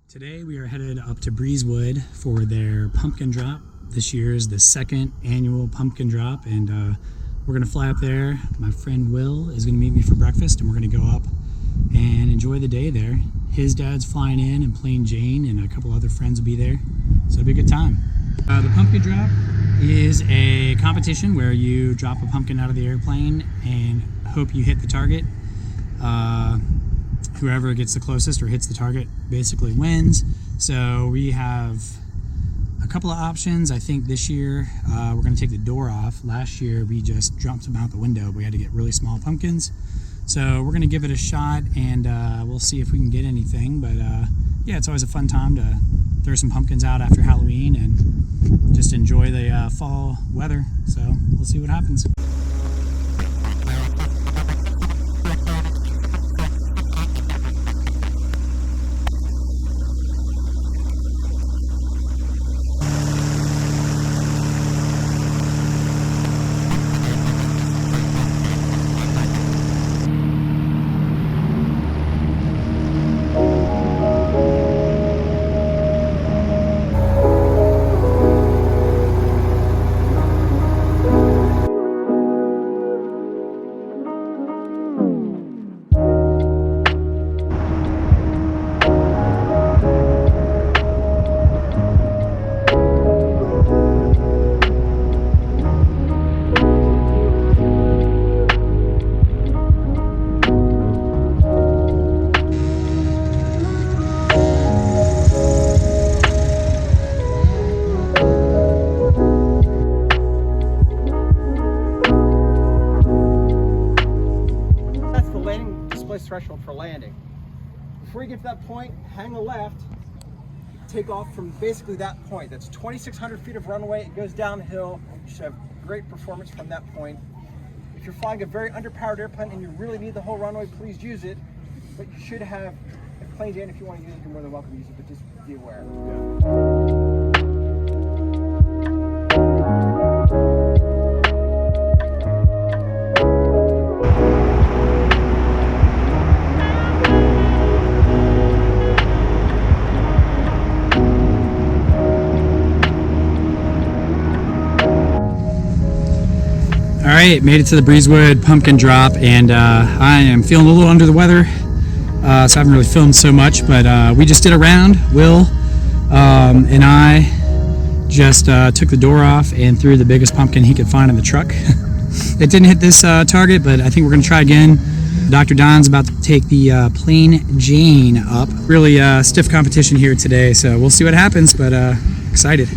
Today we are headed up to Breezewood for their pumpkin drop. This year is the second annual pumpkin drop, and we're gonna fly up there. My friend Will is gonna meet me for breakfast, and we're gonna go up and enjoy the day there. His dad's flying in, and Plain Jane and a couple other friends will be there, so it'll be a good time. The pumpkin drop is a competition where you drop a pumpkin out of the airplane and hope you hit the target. Whoever gets the closest or hits the target basically wins. So we have a couple of options. I think this year we're going to take the door off. Last year we just jumped them out the window. We had to get really small pumpkins. So we're going to give it a shot, and we'll see if we can get anything. But yeah, it's always a fun time to throw some pumpkins out after Halloween and just enjoy the fall weather. So we'll see what happens. Threshold for landing. Before you get to that point, hang a left, take off from basically that point. That's 2,600 feet of runway. It goes downhill. You should have great performance from that point. If you're flying a very underpowered airplane and you really need the whole runway, please use it. But you should have a Plain Jane. If you want to use it, you're more than welcome to use it, but just be aware. All right, made it to the Breezewood pumpkin drop, and I am feeling a little under the weather, so I haven't really filmed so much, but we just did a round. Will and I just took the door off and threw the biggest pumpkin he could find in the truck. It didn't hit this target, but I think we're gonna try again. Dr. Don's about to take the Plain Jane up. Really stiff competition here today, so we'll see what happens, but excited.